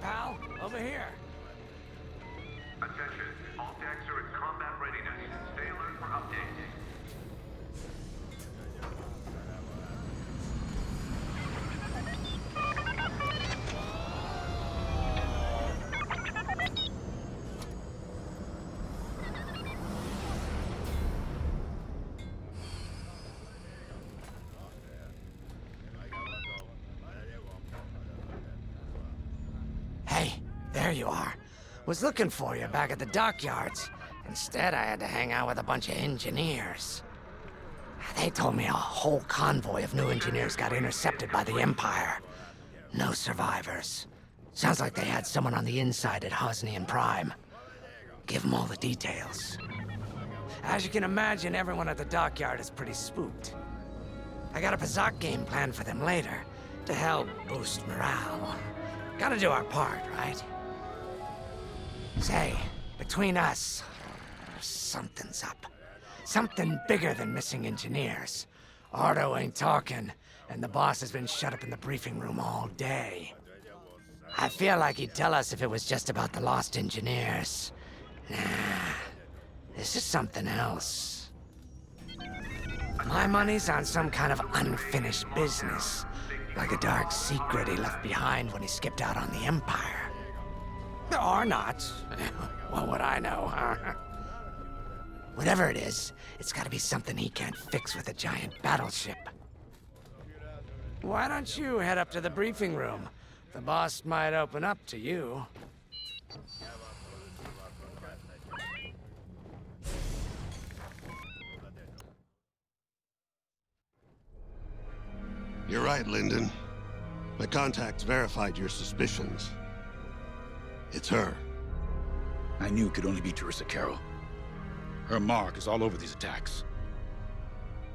pal. Over here. Attention, all decks are in combat readiness. Stay alert for updates. Hey, there you are. Was looking for you back at the dockyards. Instead, I had to hang out with a bunch of engineers. They told me a whole convoy of new engineers got intercepted by the Empire. No survivors. Sounds like they had someone on the inside at Hosnian Prime. Give them all the details. As you can imagine, everyone at the dockyard is pretty spooked. I got a Pazak game planned for them later, to help boost morale. Gotta do our part, right? Say, between us, something's up. Something bigger than missing engineers. Ardo ain't talking, and the boss has been shut up in the briefing room all day. I feel like he'd tell us if it was just about the lost engineers. Nah, this is something else. My money's on some kind of unfinished business. Like a dark secret he left behind when he skipped out on the Empire. Or not. What would I know, huh? Whatever it is, it's gotta be something he can't fix with a giant battleship. Why don't you head up to the briefing room? The boss might open up to you. You're right, Lyndon. My contacts verified your suspicions. It's her. I knew it could only be Teresa Carroll. Her mark is all over these attacks.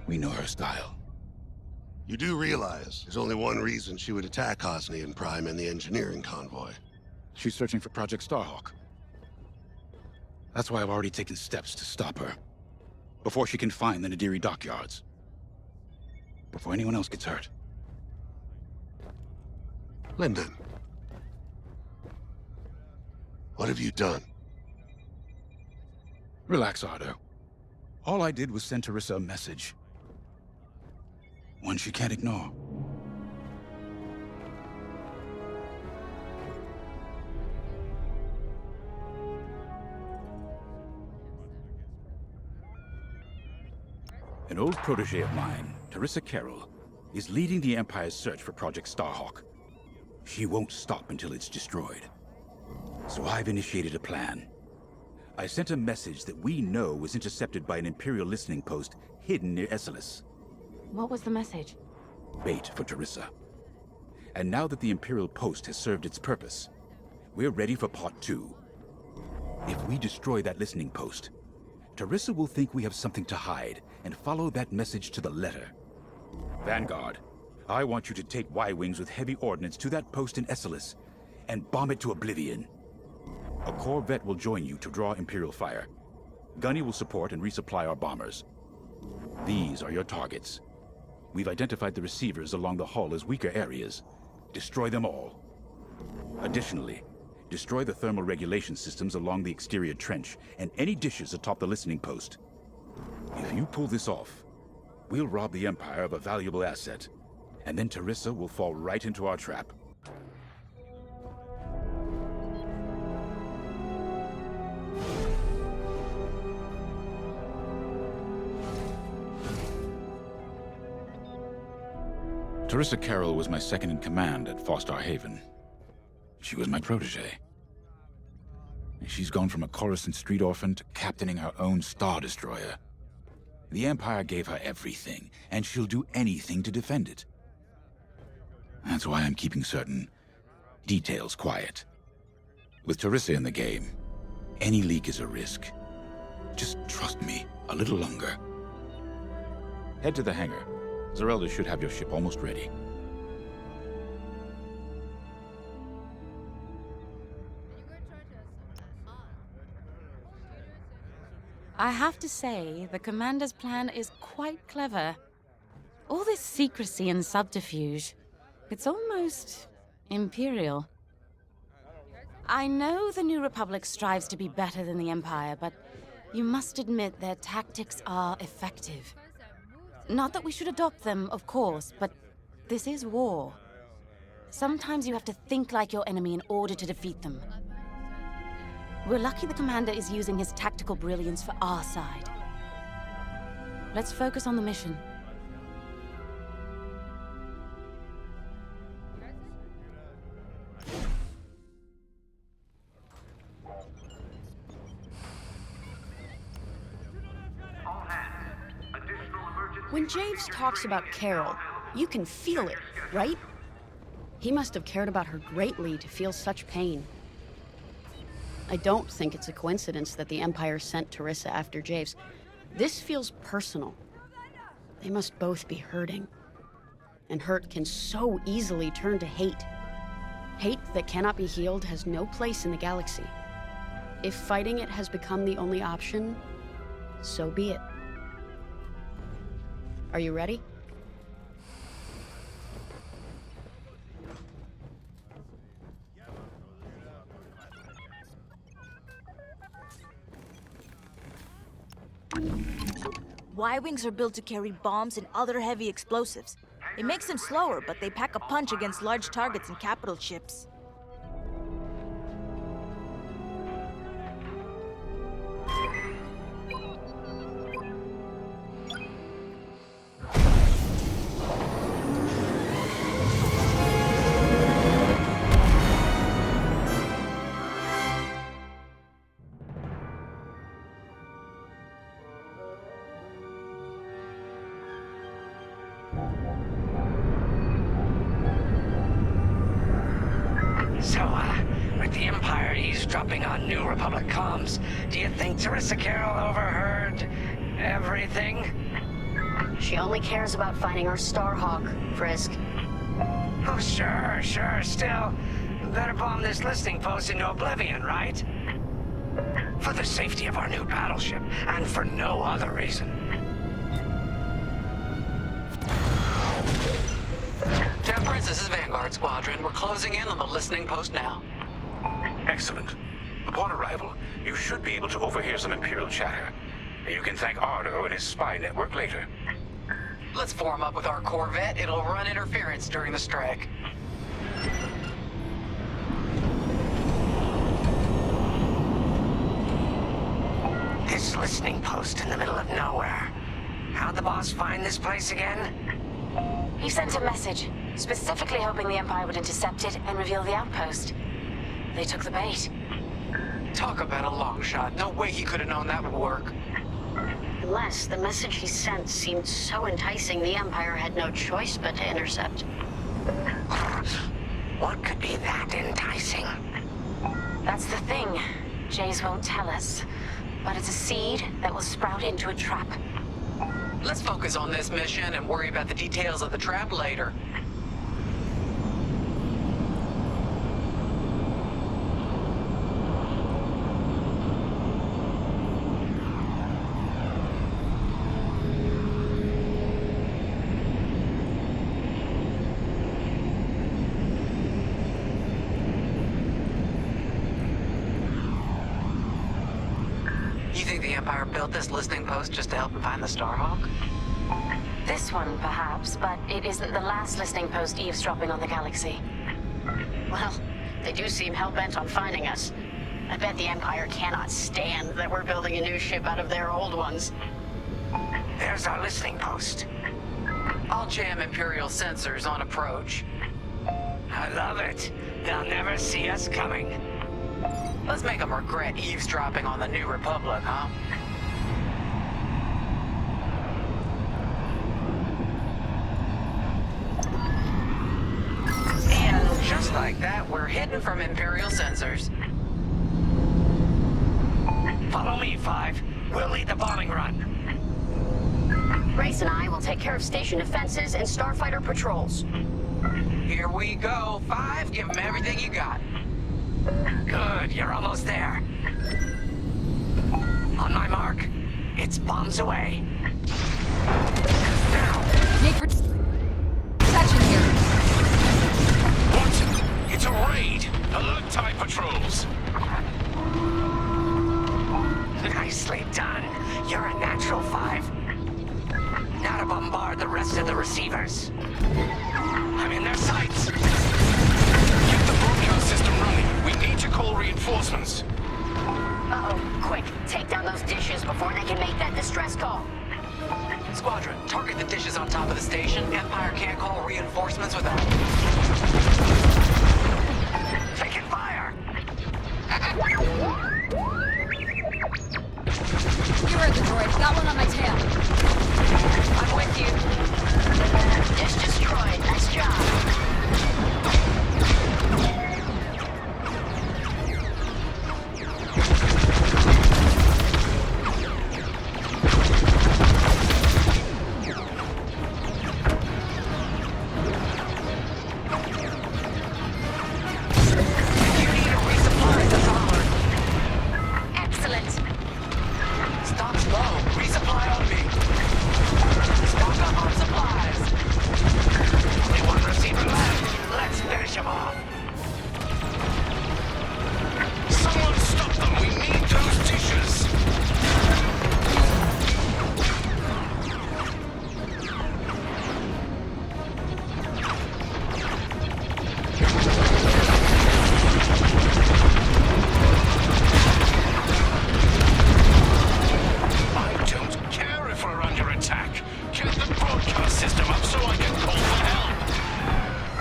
We know her style. You do realize there's only one reason she would attack Hosnian Prime and the engineering convoy. She's searching for Project Starhawk. That's why I've already taken steps to stop her. Before she can find the Nadiri dockyards. Before anyone else gets hurt. Lyndon. What have you done? Relax, Ardo. All I did was send Teresa a message. One she can't ignore. An old protege of mine, Teresa Carroll, is leading the Empire's search for Project Starhawk. She won't stop until it's destroyed. So I've initiated a plan. I sent a message that we know was intercepted by an Imperial listening post hidden near Esselis. What was the message? Bait for Teresa. And now that the Imperial post has served its purpose, we're ready for part 2. If we destroy that listening post, Teresa will think we have something to hide and follow that message to the letter. Vanguard, I want you to take Y-Wings with heavy ordnance to that post in Esselis and bomb it to oblivion. A corvette will join you to draw Imperial fire. Gunny will support and resupply our bombers. These are your targets. We've identified the receivers along the hull as weaker areas. Destroy them all. Additionally, destroy the thermal regulation systems along the exterior trench and any dishes atop the listening post. If you pull this off, we'll rob the Empire of a valuable asset, and then Teresa will fall right into our trap. Teresa Carroll was my second in command at Fostar Haven. She was my protege. She's gone from a Coruscant street orphan to captaining her own Star Destroyer. The Empire gave her everything, and she'll do anything to defend it. That's why I'm keeping certain details quiet. With Teresa in the game, any leak is a risk. Just trust me a little longer. Head to the hangar. Zerelda should have your ship almost ready. I have to say, the Commander's plan is quite clever. All this secrecy and subterfuge, it's almost Imperial. I know the New Republic strives to be better than the Empire, but you must admit their tactics are effective. Not that we should adopt them, of course, but this is war. Sometimes you have to think like your enemy in order to defeat them. We're lucky the Commander is using his tactical brilliance for our side. Let's focus on the mission. All hands. Additional emergency. When Javes talks about Carol, you can feel it, right? He must have cared about her greatly to feel such pain. I don't think it's a coincidence that the Empire sent Teresa after Javes. This feels personal. They must both be hurting. And hurt can so easily turn to hate. Hate that cannot be healed has no place in the galaxy. If fighting it has become the only option, so be it. Are you ready? Y-Wings are built to carry bombs and other heavy explosives. It makes them slower, but they pack a punch against large targets and capital ships. So, with the Empire eavesdropping on New Republic comms, do you think Teresa Carroll overheard everything? She only cares about finding our Starhawk, Frisk. Oh, sure. Still, better bomb this listening post into oblivion, right? For the safety of our new battleship, and for no other reason. Temperance, this is Vanguard Squadron. We're closing in on the listening post now. Excellent. Upon arrival, you should be able to overhear some Imperial chatter. You can thank Ardo and his spy network later. Let's form up with our Corvette. It'll run interference during the strike. This listening post in the middle of nowhere. How'd the boss find this place again? He sent a message, specifically hoping the Empire would intercept it and reveal the outpost. They took the bait. Talk about a long shot. No way he could have known that would work. Unless the message he sent seemed so enticing, the Empire had no choice but to intercept. What could be that enticing? That's the thing. Jays won't tell us. But it's a seed that will sprout into a trap. Let's focus on this mission and worry about the details of the trap later. You think the Empire built this listening post just to help him find the Starhawk? This one, perhaps, but it isn't the last listening post eavesdropping on the galaxy. Well, they do seem hell-bent on finding us. I bet the Empire cannot stand that we're building a new ship out of their old ones. There's our listening post. I'll jam Imperial sensors on approach. I love it. They'll never see us coming. Let's make them regret eavesdropping on the New Republic, huh? And just like that, we're hidden from Imperial sensors. Follow me, Five. We'll lead the bombing run. Grace and I will take care of station defenses and starfighter patrols. Here we go. 5, give them everything you got. Good, you're almost there. On my mark. It's bombs away. Now! Make for section here. What? It's a raid! Alert TIE patrols!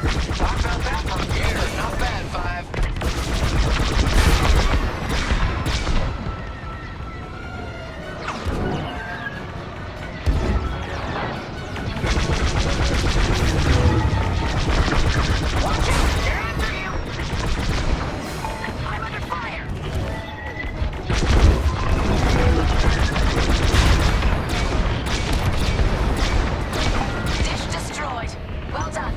Talk about that for a computer. Not bad, Five. Watch out! They're after you! I'm under fire! Dish destroyed. Well done.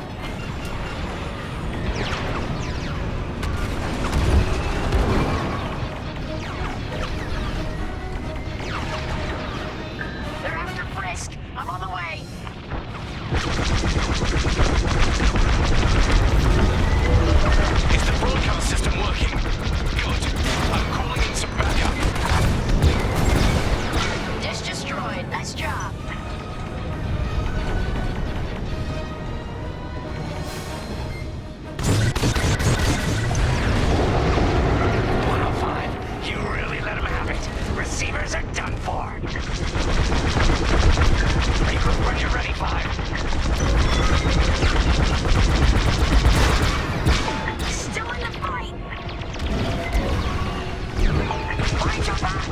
They're after Frisk. I'm on the way. Is the broadcast system working? Good. I'm calling in some backup. Dish destroyed. Nice job. 105. You really let him have it. Receivers are done for. Regroup when you're ready, 5. Still in the fight. Find your back.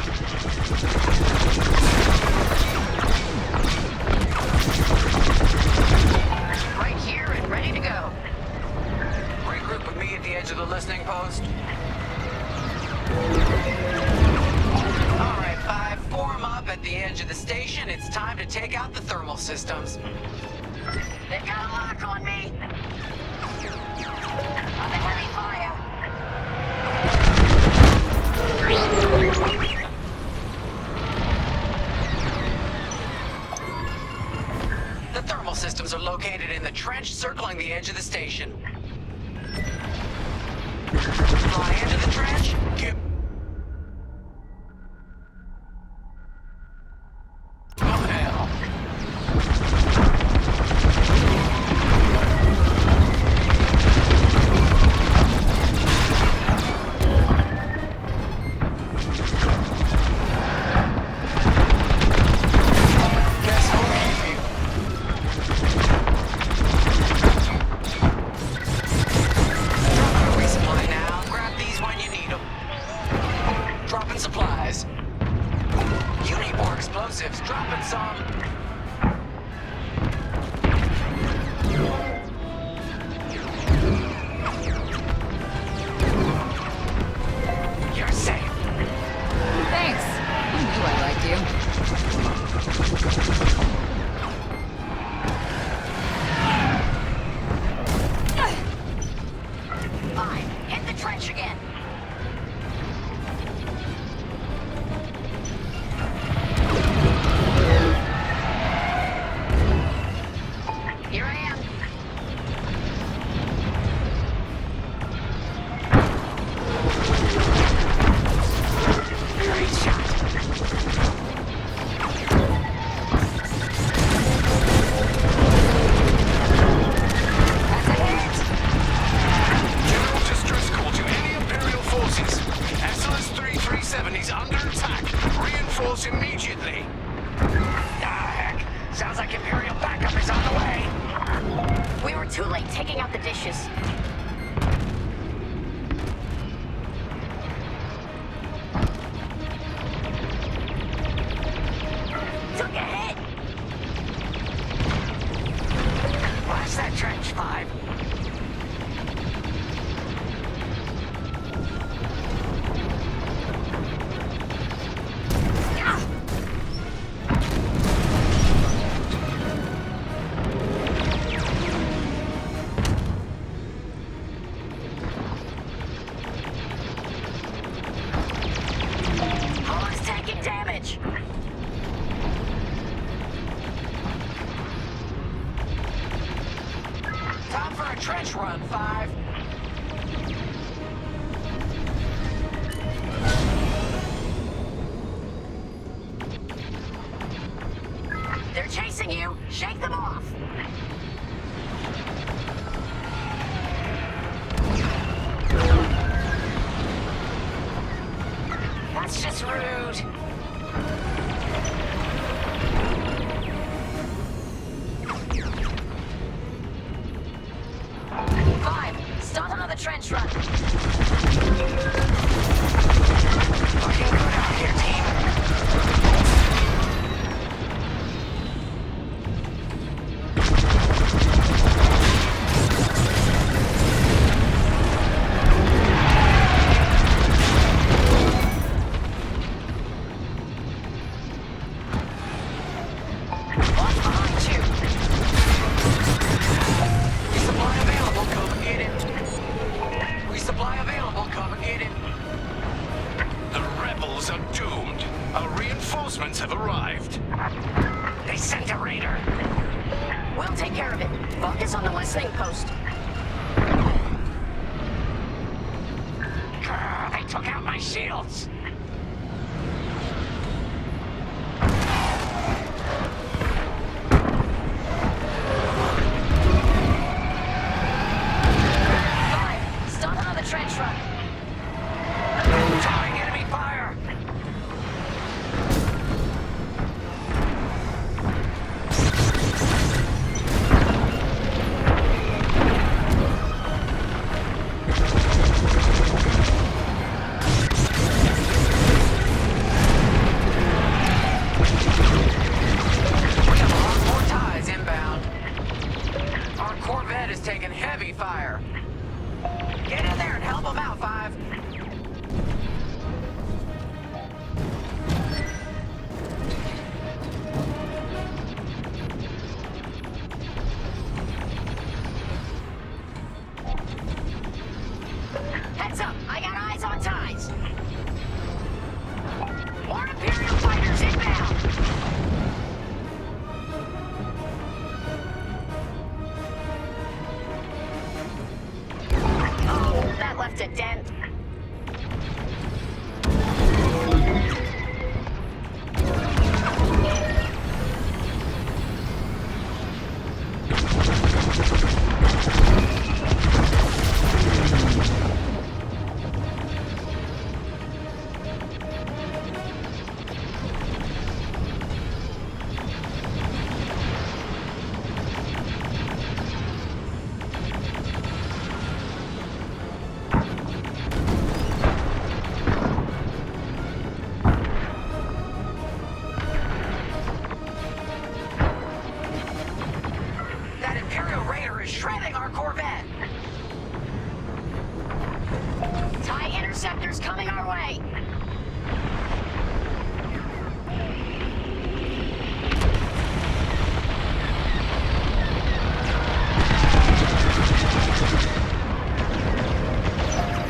Right here and ready to go. Regroup with me at the edge of the listening post. All right, 5, form up at the edge of the station. It's time to take out the thermal systems. They've got a lock on me. On the heavy fire. The thermal systems are located in the trench circling the edge of the station. Fly into the trench. Get... Oh, hell. Guess who'll keep you? Dropping a resupply now. Grab these when you need them. Dropping supplies. You need more explosives. Dropping some. You're safe. Thanks. I knew I liked you. Fine. Hit the trench again. Here I am. Great shot. That's a hit. General distress call to any Imperial forces. SLS-337 is under attack. Reinforce immediately. Ah, heck. Sounds like Imperial backup is on the way. We were too late taking out the dishes. Took a hit. Watch that trench, 5. Hull's taking damage. Time for a trench run, 5. They're chasing you. Shake them off. That's just rude. trench run. Looking good out here, team. Have arrived. They sent a raider. We'll take care of it. Focus on the listening post. Grr, they took out my shields. Five, stop on the trench run. Drawing enemy fire. Taking heavy fire. Get in there and help them out, Five. Heads up, I got eyes on ties. More Imperial fighters inbound. That left a dent. Shredding our Corvette! TIE interceptors coming our way!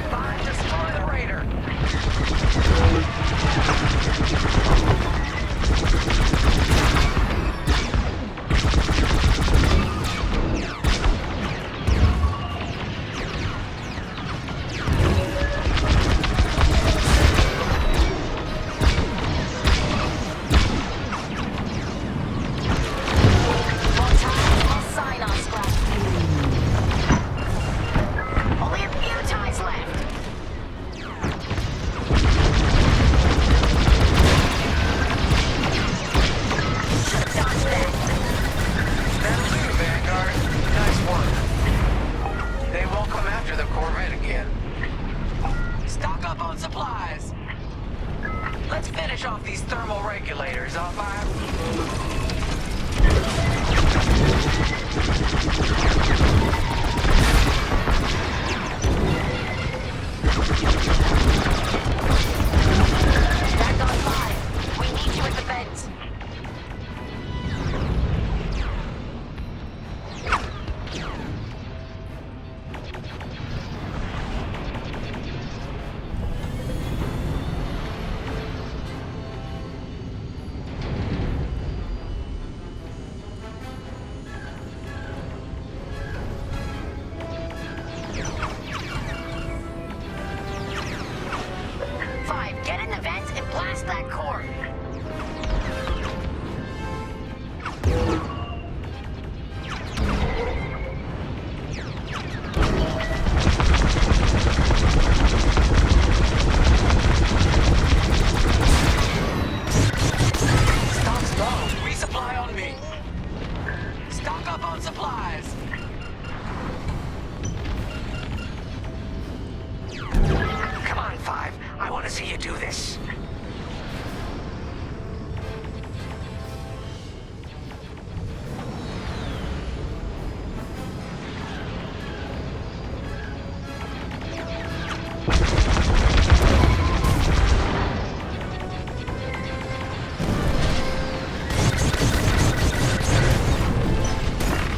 Five, destroy the Raider! Supplies. Let's finish off these thermal regulators, all five. Back on five. We need you at the vents. see you do this.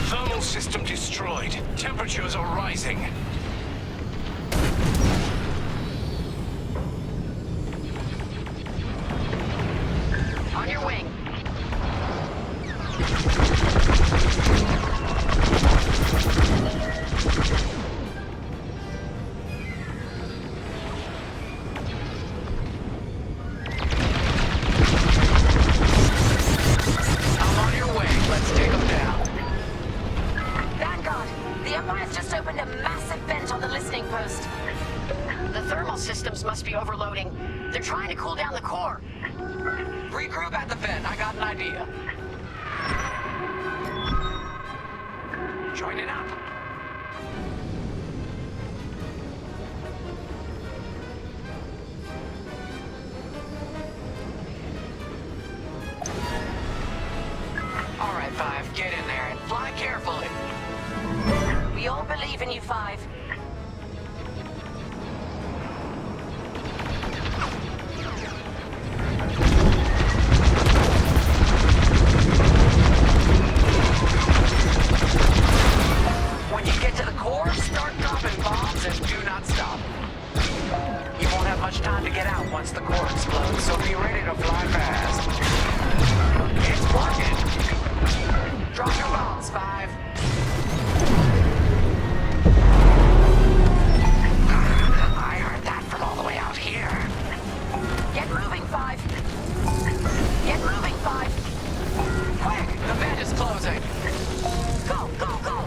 Thermal system destroyed. Temperatures are rising. On your wing. I'm on your way. Let's take them down. Vanguard, the Empire's just opened a massive vent on the listening post. The thermal systems must be overloading. They're trying to cool down the core. Regroup at the vent. I got an idea. Join it up. All right, Five, get in there and fly carefully. We all believe in you, Five. When you get to the core, start dropping bombs and do not stop. You won't have much time to get out once the core explodes, so be ready to fly fast. It's working. Drop your bombs, Five. I heard that from all the way out here. Get moving, Five. Get moving, Five. Quick, the vent is closing. Go, go, go.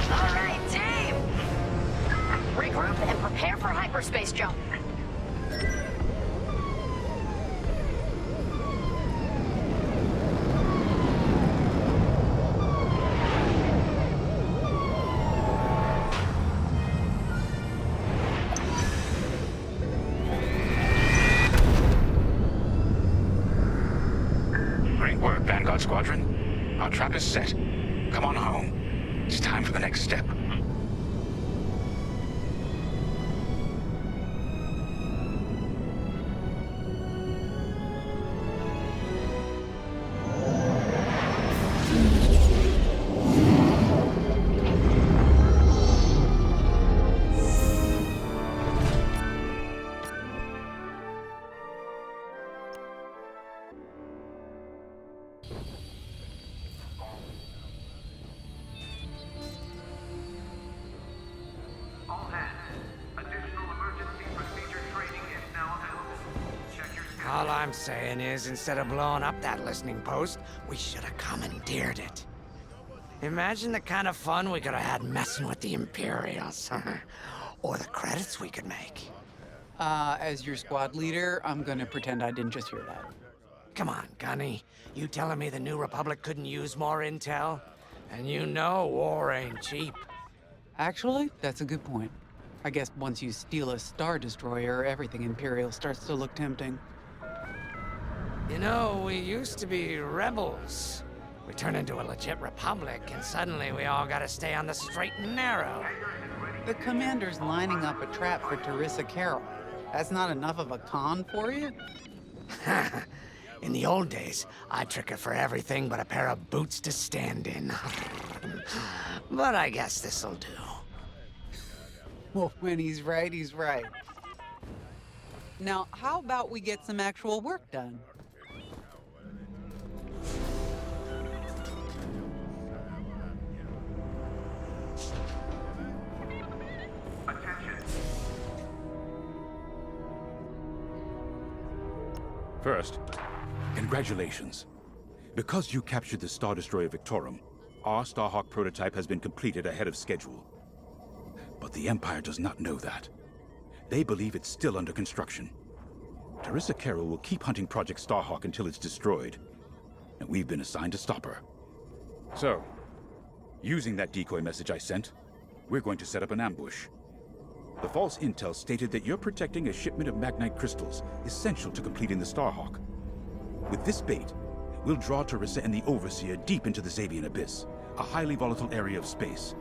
All right, team. Regroup and prepare for hyperspace jump. Great work, Vanguard Squadron. Our trap is set. Come on home. It's time for the next step. All hands. Additional emergency procedure training is now available. Check your schedule. All I'm saying is, instead of blowing up that listening post, we should have commandeered it. Imagine the kind of fun we could have had messing with the Imperials. Or the credits we could make. As your squad leader, I'm gonna pretend I didn't just hear that. Come on, Gunny. You telling me the New Republic couldn't use more intel? And you know war ain't cheap. Actually, that's a good point. I guess once you steal a Star Destroyer, everything Imperial starts to look tempting. You know, we used to be rebels. We turned into a legit republic, and suddenly we all gotta stay on the straight and narrow. The commander's lining up a trap for Teresa Carroll. That's not enough of a con for you? In the old days, I'd trick her for everything but a pair of boots to stand in. But I guess this'll do. Well, when he's right, he's right. Now, how about we get some actual work done? Attention. First, congratulations. Because you captured the Star Destroyer Victorum, our Starhawk prototype has been completed ahead of schedule. But the Empire does not know that. They believe it's still under construction. Teresa Carroll will keep hunting Project Starhawk until it's destroyed. And we've been assigned to stop her. So, using that decoy message I sent, we're going to set up an ambush. The false intel stated that you're protecting a shipment of magnite crystals essential to completing the Starhawk. With this bait, we'll draw Teresa and the Overseer deep into the Xavian Abyss, a highly volatile area of space.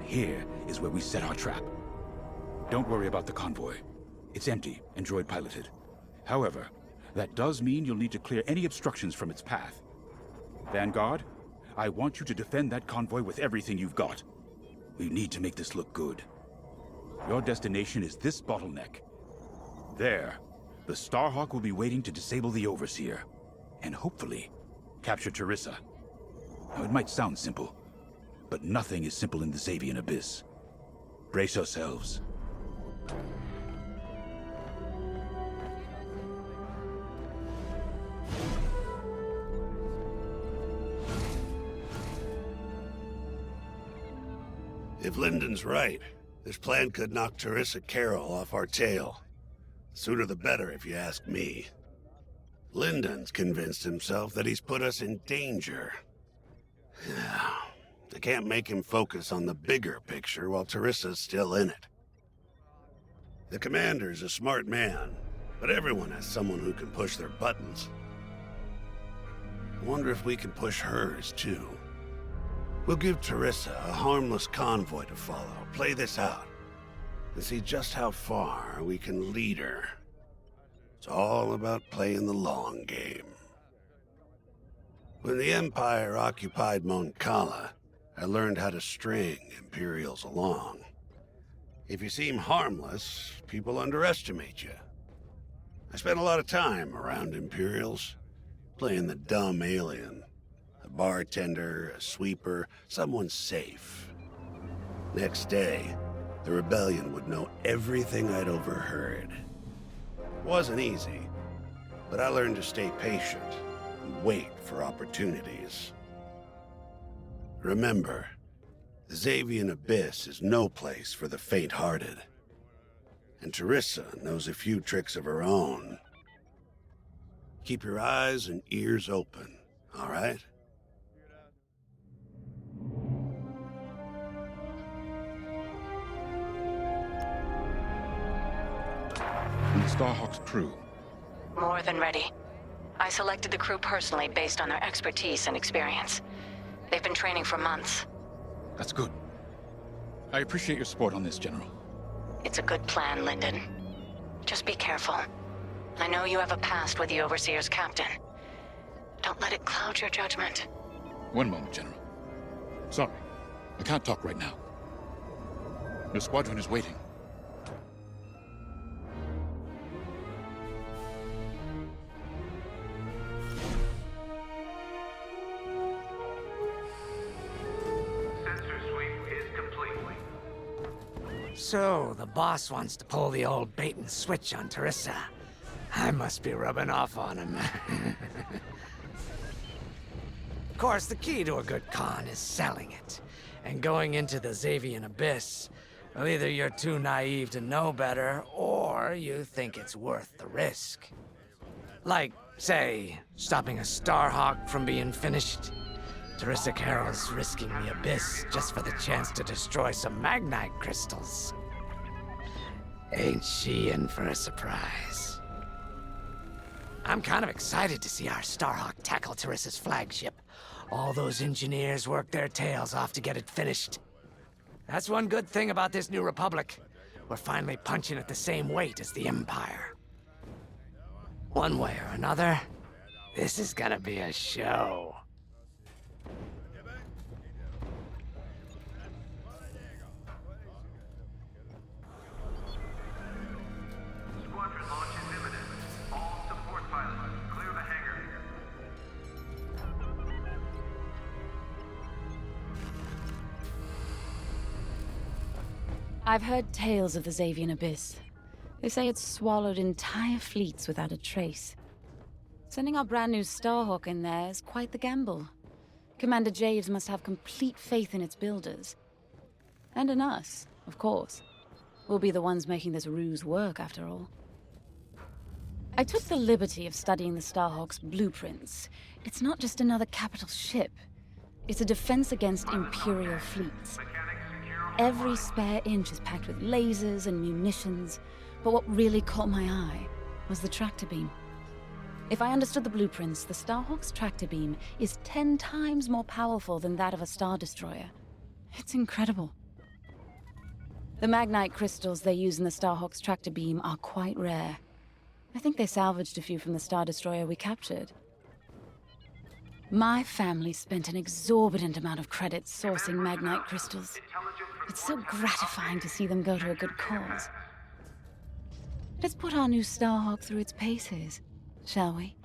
Here is where we set our trap. Don't worry about the convoy. It's empty and droid-piloted. However, that does mean you'll need to clear any obstructions from its path. Vanguard, I want you to defend that convoy with everything you've got. We need to make this look good. Your destination is this bottleneck. There, the Starhawk will be waiting to disable the Overseer, and hopefully, capture Teresa. Now, it might sound simple, but nothing is simple in the Xavian Abyss. Brace yourselves. If Lyndon's right, this plan could knock Teresa Carroll off our tail. The sooner the better, if you ask me. Lyndon's convinced himself that he's put us in danger. They can't make him focus on the bigger picture while Teresa's still in it. The commander's a smart man, but everyone has someone who can push their buttons. I wonder if we can push hers, too. We'll give Teresa a harmless convoy to follow, play this out, and see just how far we can lead her. It's all about playing the long game. When the Empire occupied Mon Cala, I learned how to string Imperials along. If you seem harmless, people underestimate you. I spent a lot of time around Imperials, playing the dumb alien. A bartender, a sweeper, someone safe. Next day, the rebellion would know everything I'd overheard. It wasn't easy, but I learned to stay patient and wait for opportunities. Remember, the Xavian Abyss is no place for the faint-hearted. And Teresa knows a few tricks of her own. Keep your eyes and ears open, all right? And the Starhawk's crew. More than ready. I selected the crew personally based on their expertise and experience. They've been training for months. That's good. I appreciate your support on this, General. It's a good plan, Lyndon. Just be careful. I know you have a past with the Overseer's captain. Don't let it cloud your judgment. One moment, General. Sorry, I can't talk right now. Your squadron is waiting. So, the boss wants to pull the old bait and switch on Teresa. I must be rubbing off on him. Of course, the key to a good con is selling it. And going into the Xavian Abyss, well, either you're too naive to know better, or you think it's worth the risk. Like, say, stopping a Starhawk from being finished. Teresa Carroll's risking the Abyss just for the chance to destroy some magnite crystals. Ain't she in for a surprise? I'm kind of excited to see our Starhawk tackle Teresa's flagship. All those engineers work their tails off to get it finished. That's one good thing about this new Republic. We're finally punching at the same weight as the Empire. One way or another, this is gonna be a show. Squadron launch is imminent. All support pilots, clear the hangar. I've heard tales of the Xavian Abyss. They say it's swallowed entire fleets without a trace. Sending our brand new Starhawk in there is quite the gamble. Commander Javes must have complete faith in its builders. And in us, of course. We'll be the ones making this ruse work, after all. I took the liberty of studying the Starhawk's blueprints. It's not just another capital ship. It's a defense against Imperial fleets. Every spare inch is packed with lasers and munitions, but what really caught my eye was the tractor beam. If I understood the blueprints, the Starhawk's tractor beam is 10 times more powerful than that of a Star Destroyer. It's incredible. The Magnite crystals they use in the Starhawk's tractor beam are quite rare. I think they salvaged a few from the Star Destroyer we captured. My family spent an exorbitant amount of credits sourcing Magnite crystals. It's so gratifying to see them go to a good cause. Let's put our new Starhawk through its paces, shall we?